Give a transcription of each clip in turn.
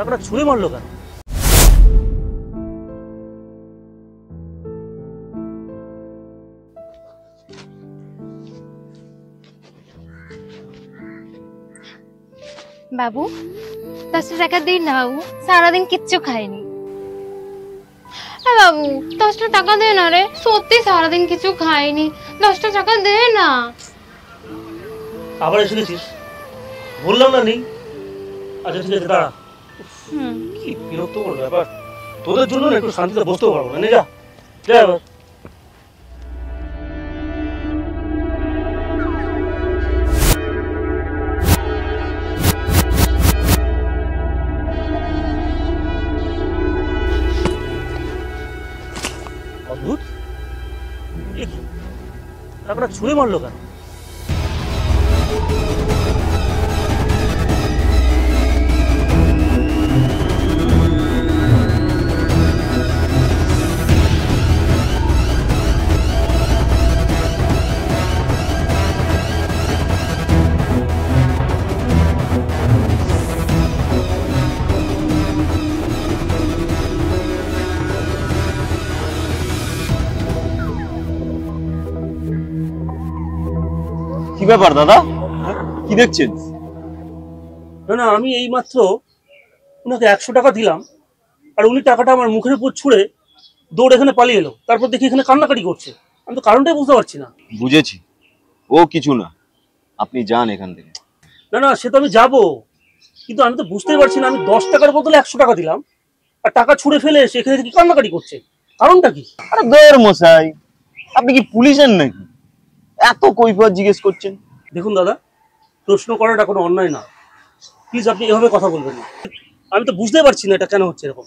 টাকাটা ছুঁড়ে মারলো কেন? বাবু 10টা টাকা দিন না বাবু, সারাদিন কিচ্ছু খাইনি। বাবু 10টা টাকা দে না রে, সত্যি সারাদিন কিছু খাইনি, 10টা টাকা দে না। আবার এসে গেছিস? বললাম না নেই। আচ্ছা ঠিক আছে দাঁড়া। কি বিরক্তকর ব্যাপার, তোদের জন্য না একটু শান্তিতে বসতেও পারবো না। নে যা যা এবার। অদ্ভুত, টাকাটা ছুঁড়ে মারলো কেন? কি ব্যাপার দাদা, কি দেখছেন? না না, আমি এই মাত্র ওনাকে 100 টাকা দিলাম, আর উনি টাকাটা আমার মুখের উপর ছুঁড়ে দৌড় এখানে পালিয়ে এলো। তারপর দেখি এখানে কান্নাকাটি করছে। আমি তো কারণটাই বুঝতে পারছি না। বুঝেছি, ও কিছু না, আপনি যান এখান থেকে। না না, সে তো আমি যাবো, কিন্তু আমি তো বুঝতেই পারছি না। আমি 10 টাকার বদলে 100 টাকা দিলাম, আর টাকা ছুঁড়ে ফেলে এসে এখানে দেখি কান্নাকাটি করছে। কারণটা কি? আরে দৌড় মশাই, আপনি কি পুলিশের নাকি এত কৈফিয়ত জিজ্ঞেস করছেন? দেখুন দাদা, প্রশ্ন করাটা কোনো অন্যায় না, প্লিজ আপনি এভাবে কথা বলবেন না। আমি তো বুঝতে পারছি না এটা কেন হচ্ছে এরকম।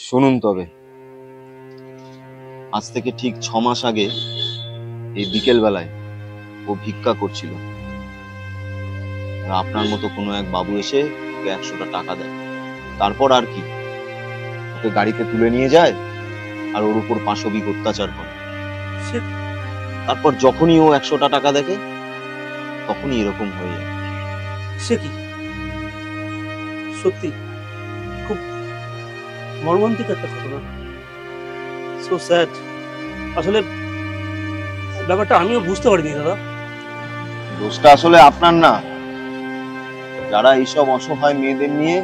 শুনুন তবে, আজ থেকে ঠিক 6 মাস আগে এই বিকেল বেলায় ও ভিক্ষা করছিল। আপনার মতো কোনো এক বাবু এসে ওকে 100টা টাকা দেয়। তারপর আর কি, ওকে গাড়িতে তুলে নিয়ে যায় আর ওর উপর পাশবিক অত্যাচার করে। তারপর যখনই ও 100টা টাকা দেখে তখনই এরকম হয়ে যায়। সে কি, সত্যি খুব মর্মান্তিক একটা ঘটনা। So sad. আসলে ব্যাপারটা আমিও বুঝতে পারিনি দাদা। দোষটা আসলে আপনার না, যারা এইসব অসহায় মেয়েদের নিয়ে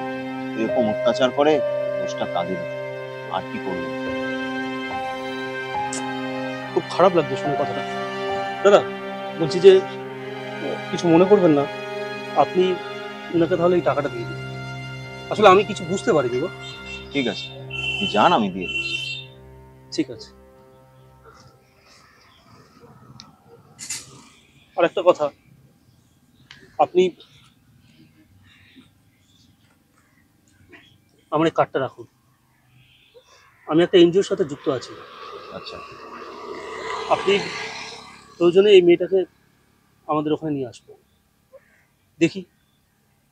এরকম অত্যাচার করে দোষটা তাদের। আর কি করবে? খুব খারাপ লাগছে শুনে কথাটা। দাদা বলছি যে কিছু মনে করবেন না, আপনি ওনাকে তাহলে এই টাকাটা দিয়ে দিন। আসলে আমি কিছু বুঝতে পারিনি গো। ঠিক আছে, আপনি যান, আমি দিয়ে দিচ্ছি। ঠিক আছে। আর একটা কথা, আপনি আমার এই কার্ডটা রাখুন। আমি একটা এনজিওর সাথে যুক্ত আছি। আচ্ছা, আপনি প্রয়োজনে এই মেয়েটাকে আমাদের ওখানে নিয়ে আসবো, দেখি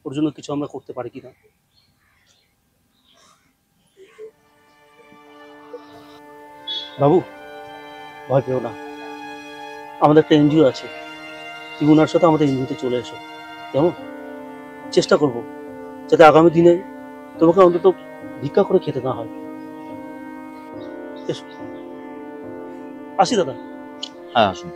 ওর জন্য কিছু আমরা করতে পারি কিনা। বাবু ভয় পেও না, আমাদের একটা এনজিও আছে, তুমি ওনার সাথে আমাদের এনজিওতে চলে এসো, কেমন? চেষ্টা করব যাতে আগামী দিনে তোমাকে অন্তত ভিক্ষা করে খেতে না হয়। এসো, আসি দাদা। হ্যাঁ আসুন।